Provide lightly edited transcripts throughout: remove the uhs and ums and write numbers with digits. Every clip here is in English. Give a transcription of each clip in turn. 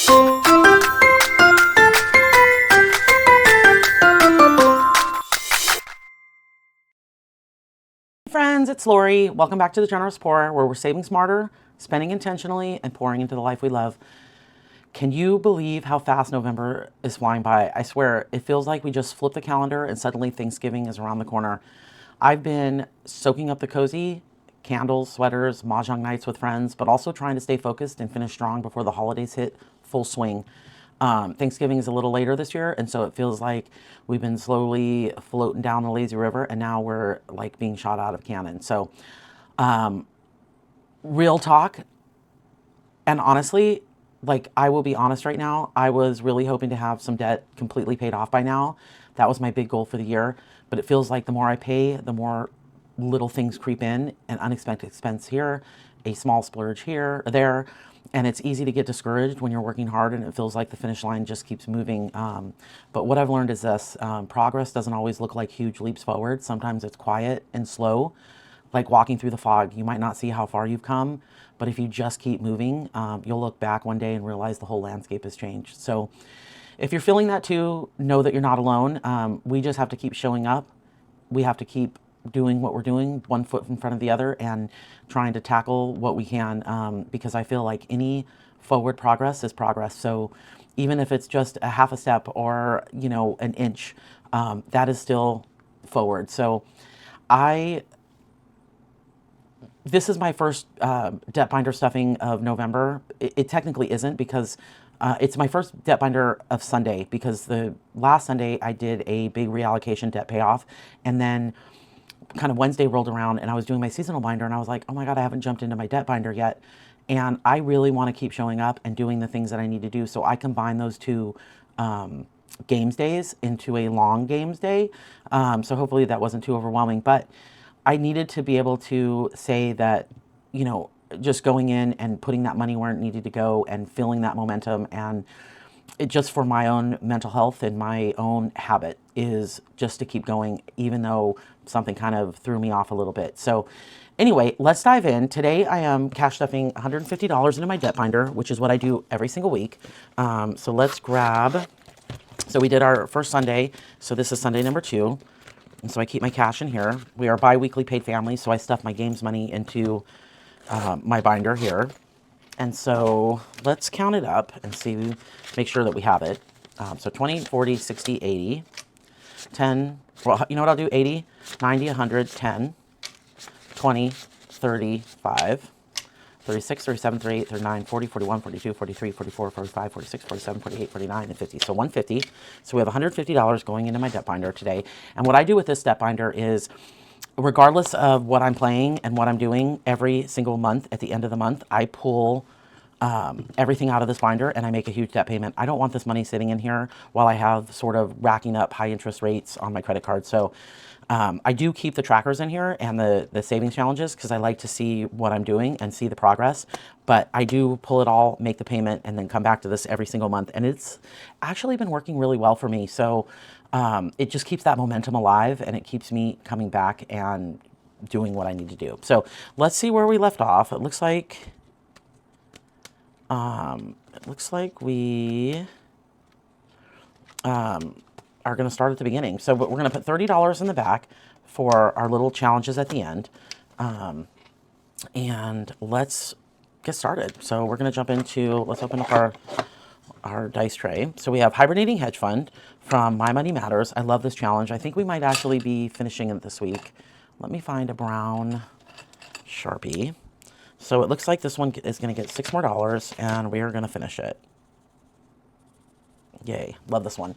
Friends, it's Lori. Welcome back to The Generous Pourer, where we're saving smarter, spending intentionally, and pouring into the life we love. Can you believe how fast November is flying by? I swear, it feels like we just flipped the calendar and suddenly Thanksgiving is around the corner. I've been soaking up the cozy, candles, sweaters, mahjong nights with friends, but also trying to stay focused and finish strong before the holidays hit full swing. Thanksgiving is a little later this year, and so it feels like we've been slowly floating down the lazy river, and now we're like being shot out of cannon. So, real talk, and honestly, like, I will be honest right now, I was really hoping to have some debt completely paid off by now. That was my big goal for the year, but it feels like the more I pay, the more little things creep in, an unexpected expense here, a small splurge here or there, and it's easy to get discouraged when you're working hard and it feels like the finish line just keeps moving. But what I've learned is this: progress doesn't always look like huge leaps forward. Sometimes it's quiet and slow, like walking through the fog. You might not see how far you've come, but if you just keep moving, you'll look back one day and realize the whole landscape has changed. So if you're feeling that too, know that you're not alone. We just have to keep showing up. We have to keep doing what we're doing, one foot in front of the other, and trying to tackle what we can, because I feel like any forward progress is progress. So even if it's just a half a step or, you know, an inch, that is still forward. So this is my first debt binder stuffing of November. It technically isn't, because it's my first debt binder of Sunday, because the last Sunday I did a big reallocation debt payoff, and then kind of Wednesday rolled around and I was doing my seasonal binder and I was like, oh my God, I haven't jumped into my debt binder yet. And I really want to keep showing up and doing the things that I need to do. So I combine those two games days into a long games day. So hopefully that wasn't too overwhelming, but I needed to be able to say that, you know, just going in and putting that money where it needed to go and feeling that momentum, and it just for my own mental health and my own habit is just to keep going, even though something kind of threw me off a little bit. So anyway, let's dive in. Today I am cash stuffing $150 into my debt binder, which is what I do every single week. So let's grab, so we did our first Sunday. So this is Sunday number 2. And so I keep my cash in here. We are bi-weekly paid families, so I stuff my games money into my binder here. And so let's count it up and see, make sure that we have it. So 20, 40, 60, 80, 10, well, you know what I'll do? 80, 90, 100, 10, 20, 35, 36, 37, 38, 39, 40, 41, 42, 43, 44, 45, 46, 47, 48, 49, and 50. So 150. So we have $150 going into my debt binder today. And what I do with this debt binder is, regardless of what I'm playing and what I'm doing, every single month, at the end of the month, I pull everything out of this binder and I make a huge debt payment. I don't want this money sitting in here while I have sort of racking up high interest rates on my credit card. So I do keep the trackers in here and the savings challenges, because I like to see what I'm doing and see the progress. But I do pull it all, make the payment, and then come back to this every single month. And it's actually been working really well for me. So it just keeps that momentum alive, and it keeps me coming back and doing what I need to do. So let's see where we left off. It looks like we are going to start at the beginning. So we're going to put $30 in the back for our little challenges at the end. And let's get started. So we're going to jump into, let's open up our dice tray. So we have Hibernating Hedge Fund from My Money Matters. I love this challenge. I think we might actually be finishing it this week. Let me find a brown Sharpie. So it looks like this one is going to get $6 more, and we are going to finish it. Yay. Love this one.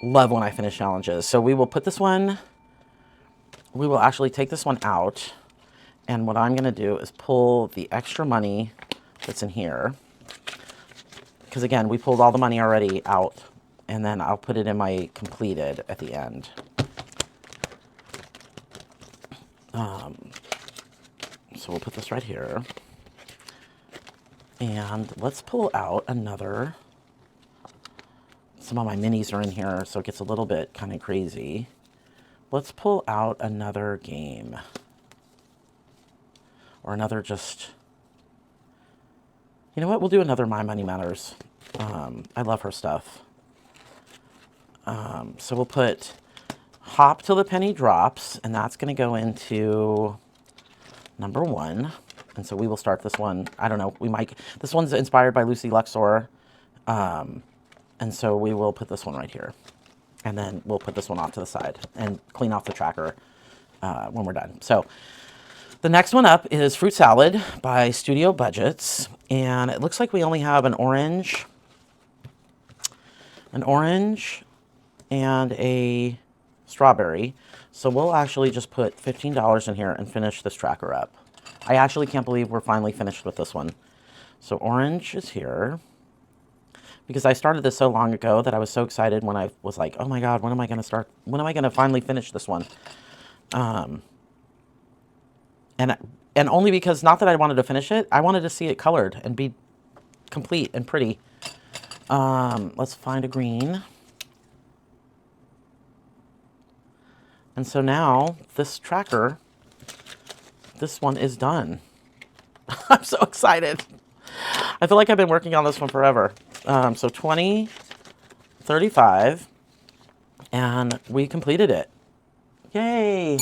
Love when I finish challenges. So we will put this one, we will actually take this one out. And what I'm going to do is pull the extra money that's in here. Because again, we pulled all the money already out. And then I'll put it in my completed at the end. So we'll put this right here. And let's pull out another. Some of my minis are in here, so it gets a little bit kind of crazy. Let's pull out another game. Or another just You know what? We'll do another My Money Matters. I love her stuff. So we'll put Hop Till the Penny Drops, and that's going to go into number 1. And so we will start this one. I don't know. This one's inspired by Lucy Luxor. And so we will put this one right here. And then we'll put this one off to the side and clean off the tracker when we're done. So the next one up is Fruit Salad by Studio Budgets. And it looks like we only have an orange, and a strawberry. So we'll actually just put $15 in here and finish this tracker up. I actually can't believe we're finally finished with this one. So orange is here. Because I started this so long ago that I was so excited when I was like, oh my God, when am I going to start? When am I going to finally finish this one? And only because, not that I wanted to finish it, I wanted to see it colored and be complete and pretty. Let's find a green. And so now this tracker, this one is done. I'm so excited. I feel like I've been working on this one forever. So 20, 35, and we completed it. Yay.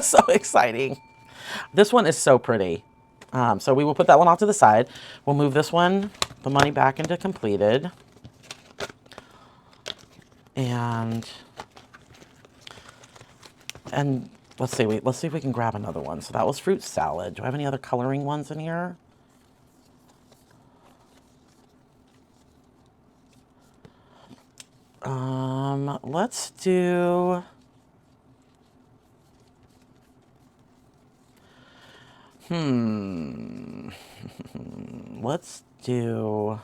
So exciting. This one is so pretty. So we will put that one off to the side. We'll move this one, the money, back into completed. And let's see if we can grab another one. So that was Fruit Salad. Do I have any other coloring ones in here? Let's do... Let's do...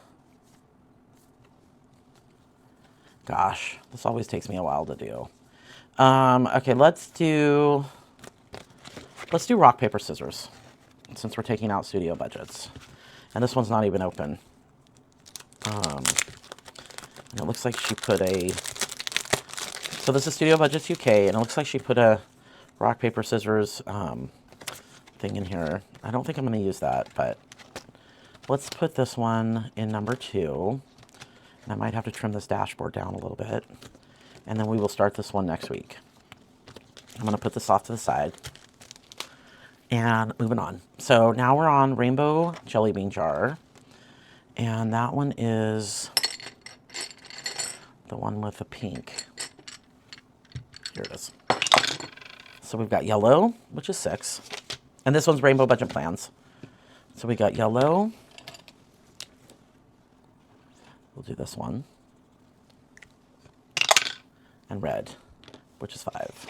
Gosh, this always takes me a while to do. Okay, let's do rock, paper, scissors, since we're taking out Studio Budgets. And this one's not even open. And it looks like she put a... So this is Studio Budgets UK, and it looks like she put a rock, paper, scissors thing in here. I don't think I'm going to use that, but let's put this one in number 2. And I might have to trim this dashboard down a little bit. And then we will start this one next week. I'm going to put this off to the side. And moving on. So now we're on Rainbow Jelly Bean Jar. And that one is the one with the pink. Here it is. So we've got yellow, which is 6. And this one's Rainbow Budget Plans. So we got yellow. We'll do this one. And red, which is 5.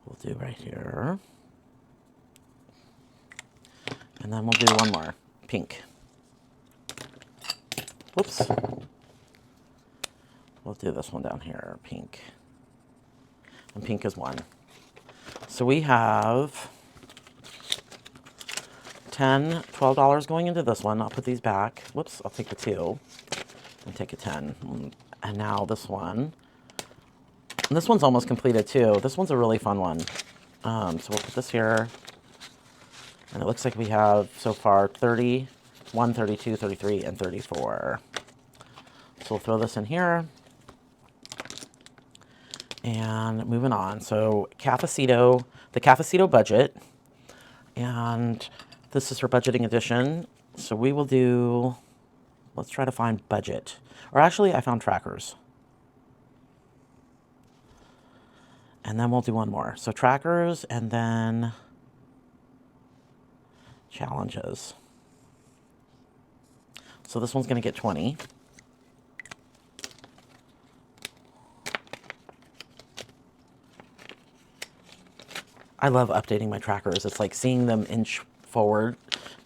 We'll do right here. And then we'll do one more, pink. Whoops. We'll do this one down here, pink. And pink is 1. So we have $10, $12 going into this one. I'll put these back. Whoops, I'll take the 2 and take a 10. And now this one. And this one's almost completed too. This one's a really fun one. So we'll put this here. And it looks like we have so far 31, 32, 33, and 34. So we'll throw this in here. And moving on. So Cafecito, the Cafecito Budget. And this is her budgeting edition. So we will do, let's try to find budget. Or actually, I found trackers. And then we'll do one more. So trackers and then challenges. So this one's going to get 20. I love updating my trackers. It's like seeing them inch forward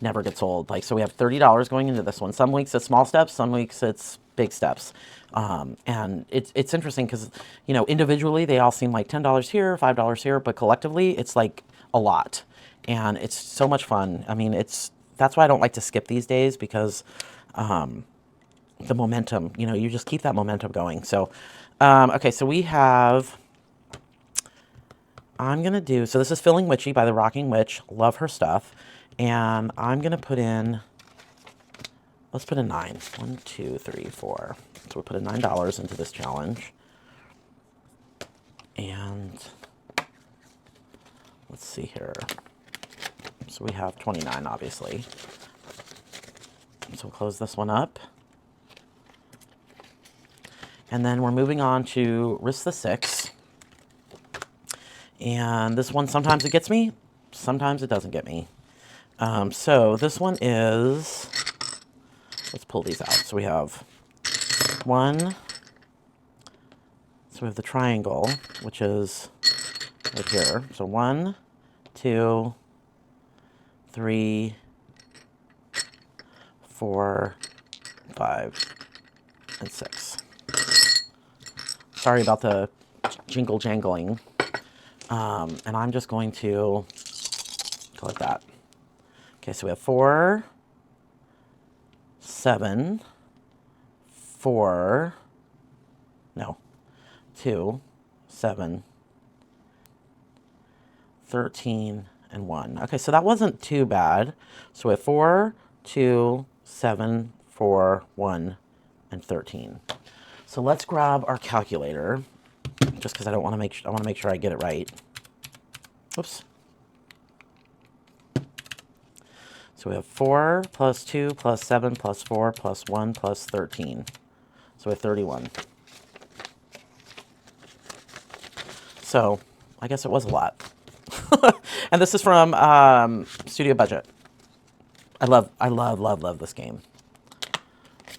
never gets old. Like, so we have $30 going into this one. Some weeks it's small steps, some weeks it's big steps. And it's interesting because, you know, individually they all seem like $10 here, $5 here, but collectively it's like a lot. And it's so much fun. I mean, that's why I don't like to skip these days, because the momentum, you know, you just keep that momentum going. So, okay, so we have I'm going to do, so this is Feeling Witchy by the Rocking Witch. Love her stuff. And I'm going to put in, let's put in 9. 1, 2, 3, 4. So we'll put in $9 into this challenge. And let's see here. So we have 29, obviously. So we'll close this one up. And then we're moving on to Risk the 6. And this one, sometimes it gets me, sometimes it doesn't get me. So this one is, let's pull these out. So we have 1, so we have the triangle, which is right here. So 1, 2, 3, 4, 5, and 6. Sorry about the jingle jangling. And I'm just going to go like that. Okay, so we have 4, 7, 4, no, 2, 7, 13, and 1. Okay, so that wasn't too bad. So we have 4, 2, 7, 4, 1, and 13. So let's grab our calculator, just because I want to make sure I get it right. Oops. So we have 4 plus 2 plus 7 plus 4 plus 1 plus 13. So we have 31. So I guess it was a lot. And this is from Studio Budget. I love this game.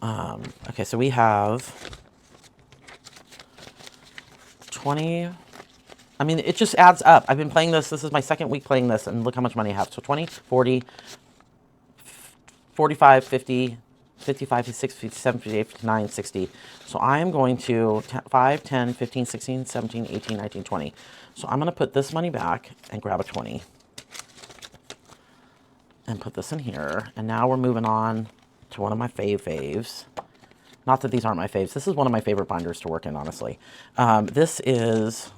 Okay, so we have 20. I mean, it just adds up. I've been playing this. This is my second week playing this, and look how much money I have. So 20, 40, 45, 50, 55, 56, 57, 58, 59, 60. So I am going to 5, 10, 15, 16, 17, 18, 19, 20. So I'm going to put this money back and grab a 20. And put this in here. And now we're moving on to one of my faves. Not that these aren't my faves. This is one of my favorite binders to work in, honestly. This is,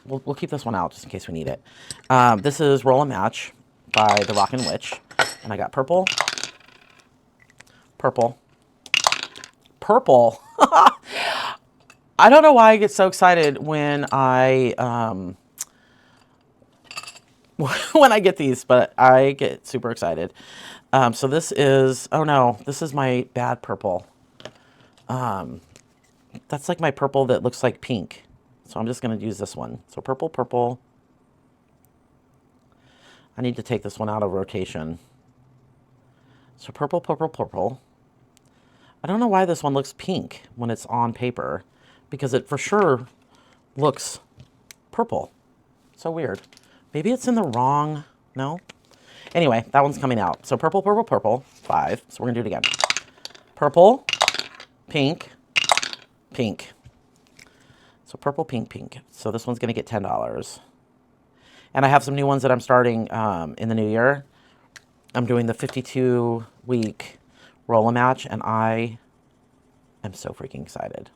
we'll keep this one out just in case we need it. This is Roll and Match by the Rockin' Witch. And I got purple, purple, purple. I don't know why I get so excited when I when I get these, but I get super excited. So this is, oh no, this is my bad purple. That's like my purple that looks like pink. So I'm just going to use this one. So purple, purple. I need to take this one out of rotation. So purple, purple, purple. I don't know why this one looks pink when it's on paper, because it for sure looks purple. So weird. Maybe it's in the wrong, no? Anyway, that one's coming out. So purple, purple, purple, 5. So we're going to do it again. Purple, pink, pink. So purple, pink, pink. So this one's going to get $10. And I have some new ones that I'm starting in the new year. I'm doing the 52-week roll a match, and I am so freaking excited.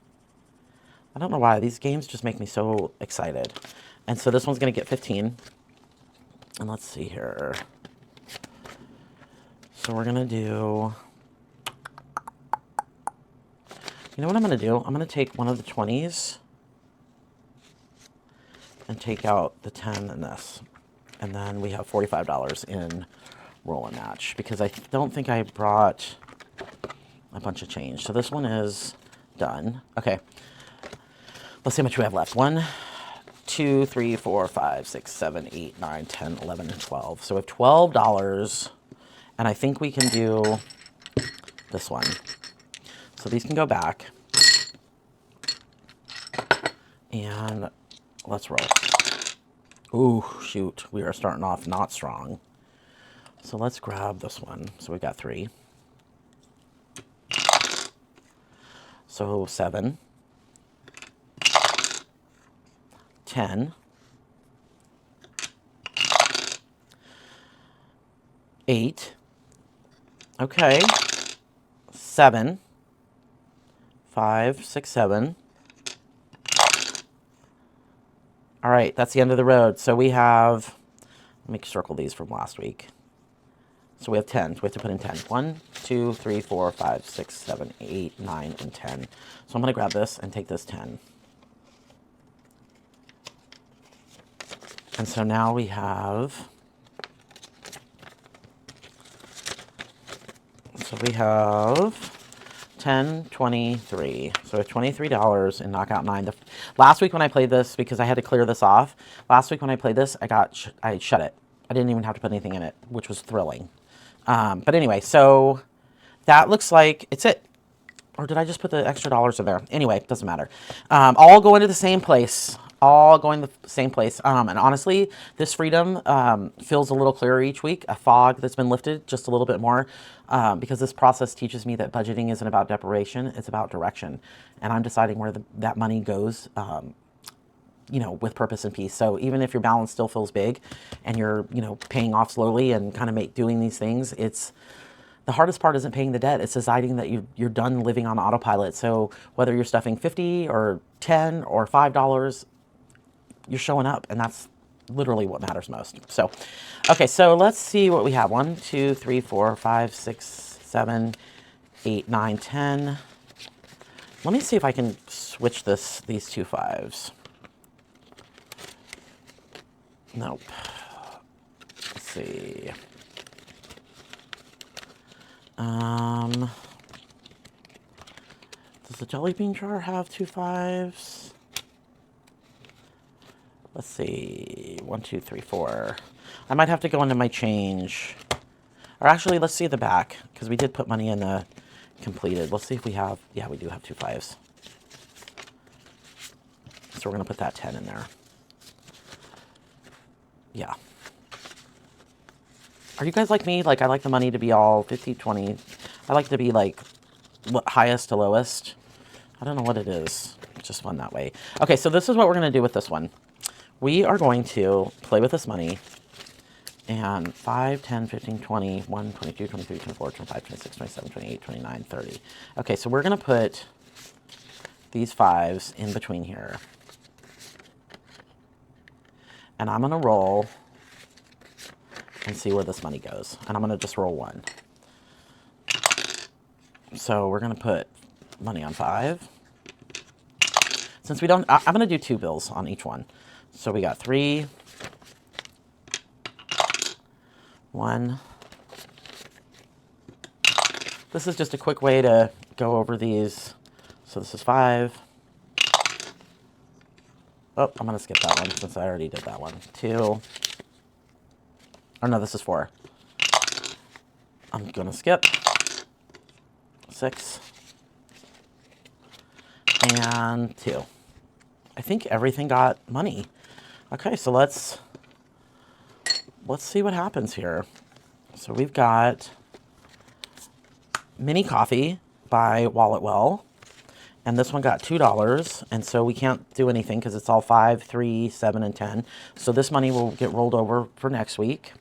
I don't know why. These games just make me so excited. And so this one's going to get 15. And let's see here. So we're going to do... You know what I'm going to do? I'm going to take one of the 20s and take out the 10 and this. And then we have $45 in roll and match, because I don't think I brought a bunch of change. So this one is done. Okay. Let's see how much we have left. 1, 2, 3, 4, 5, 6, 7, 8, 9, 10, 11, and 12. So we have $12, and I think we can do this one. So these can go back. And let's roll. Ooh, shoot. We are starting off not strong. So let's grab this one. So we got 3. So 7. 10. 8. Okay. 7. 5, 6, 7. All right, that's the end of the road. So we have, let me circle these from last week. So we have 10. So we have to put in 10. 1, 2, 3, 4, 5, 6, 7, 8, 9, and 10. So I'm going to grab this and take this 10. And so now we have, so we have 10, 23. So $23 in Knockout 9. Last week when I played this, because I had to clear this off, last week when I played this, I shut it. I didn't even have to put anything in it, which was thrilling. But anyway, so that looks like it's it. Or did I just put the extra dollars in there? Anyway, it doesn't matter. All go into the same place. All going to the same place. And honestly, this freedom feels a little clearer each week. A fog that's been lifted just a little bit more, because this process teaches me that budgeting isn't about deprivation, it's about direction. And I'm deciding where that money goes, you know, with purpose and peace. So even if your balance still feels big and you're, you know, paying off slowly and kind of doing these things, the hardest part isn't paying the debt. It's deciding that you're done living on autopilot. So whether you're stuffing 50 or 10 or $5, you're showing up, and that's literally what matters most. So, okay, so let's see what we have. 1, 2, 3, 4, 5, 6, 7, 8, 9, 10. Let me see if I can switch these two 5s. Nope. Let's see. Does the jelly bean jar have 2 5s? Let's see. 1, 2, 3, 4. I might have to go into my change. Or actually, let's see the back, because we did put money in the completed. Let's see if we have, yeah, we do have 2 5s. So we're going to put that 10 in there. Yeah. Are you guys like me? Like, I like the money to be all 50, 20. I like to be like highest to lowest. I don't know what it is. It's just fun that way. Okay, so this is what we're going to do with this one. We are going to play with this money. And 5, 10, 15, 20, 1, 22, 23, 24, 25, 26, 27, 28, 29, 30. Okay, so we're going to put these 5s in between here. And I'm going to roll and see where this money goes. And I'm going to just roll 1. So we're going to put money on 5. Since we don't, I'm going to do 2 bills on each one. So we got 3, 1. This is just a quick way to go over these. So this is 5. Oh, I'm going to skip that one since I already did that one. 2. Oh, no, this is 4. I'm going to skip. 6. And 2. I think everything got money. Okay, so let's see what happens here. So we've got Mini Coffee by Walletwell. And this one got $2, and so we can't do anything because it's all 5, 3, 7, and 10. So this money will get rolled over for next week.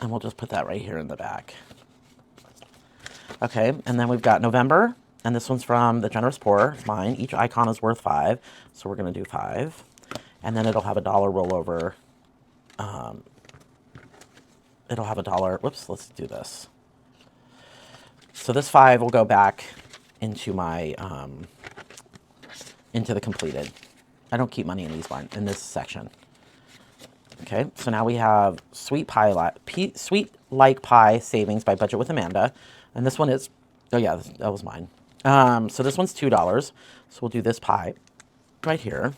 And we'll just put that right here in the back. Okay, and then we've got November, and this one's from The Generous Poor. It's mine. Each icon is worth 5, so we're going to do 5. And then it'll have a dollar rollover. It'll have a dollar. Whoops, let's do this. So this 5 will go back into my, into the completed. I don't keep money in in this section. Okay, so now we have Sweet Like Pie Savings by Budget with Amanda. And this one is, oh yeah, that was mine. So this one's $2. So we'll do this pie right here.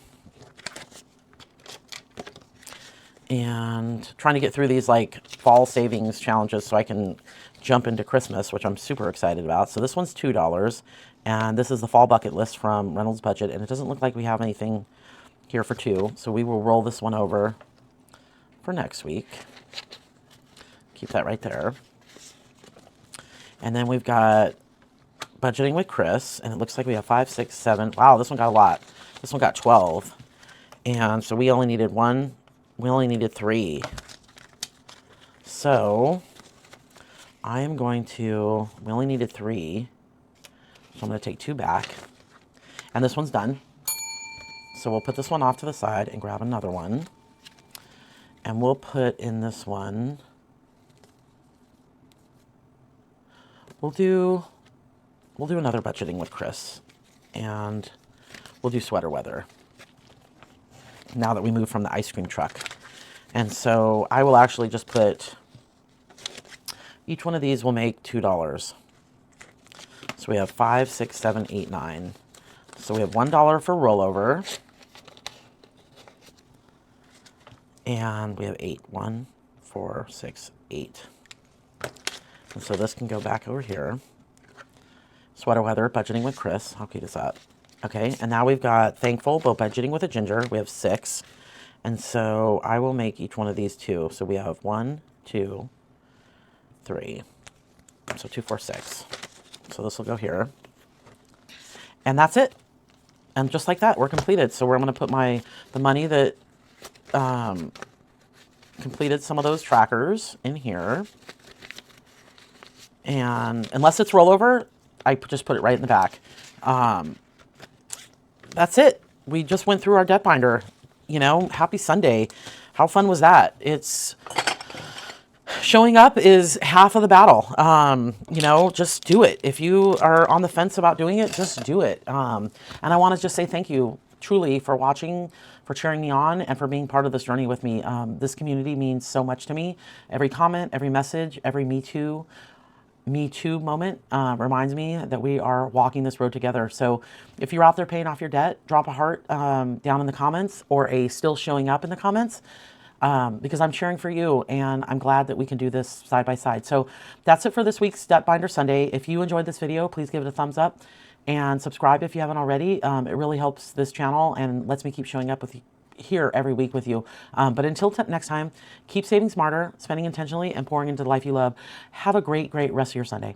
And trying to get through these like fall savings challenges so I can jump into Christmas, which I'm super excited about. So this one's $2. And this is the fall bucket list from Reynolds Budget. And it doesn't look like we have anything here for 2. So we will roll this one over for next week. Keep that right there. And then we've got Budgeting with Chris, and it looks like we have 5, 6, 7. Wow, this one got a lot. This one got 12. And so we only needed 1. We only needed 3. So I am going to, we only needed 3. So I'm going to take 2 back. And this one's done. So we'll put this one off to the side and grab another one. And we'll put in this one. We'll do another budgeting with Chris. And we'll do sweater weather. Now that we moved from the ice cream truck. And so I will actually just put, each one of these will make $2. So we have 5, 6, 7, 8, 9. So we have $1 for rollover. And we have 8. 1, 4, 6, 8. And so this can go back over here. Sweater weather, budgeting with Chris. How cute is that? Okay, and now we've got thankful, but budgeting with a ginger. We have 6. And so I will make each one of these 2. So we have 1, 2, 3. So 2, 4, 6. So this will go here. And that's it. And just like that, we're completed. So we're going to put the money that completed some of those trackers in here. And unless it's rollover, I just put it right in the back. That's it. We just went through our debt binder. You know, happy Sunday. How fun was that? It's showing up is half of the battle. You know, just do it. If you are on the fence about doing it, just do it. And I want to just say thank you truly for watching, for cheering me on, and for being part of this journey with me. This community means so much to me. Every comment, every message, every Me Too moment reminds me that we are walking this road together. So if you're out there paying off your debt, drop a heart down in the comments, or a still showing up in the comments, because I'm cheering for you, and I'm glad that we can do this side by side. So that's it for this week's Debt Binder Sunday. If you enjoyed this video, please give it a thumbs up and subscribe if you haven't already. It really helps this channel and lets me keep showing up with you here every week with you. But until next time, keep saving smarter, spending intentionally, and pouring into the life you love. Have a great, great rest of your Sunday.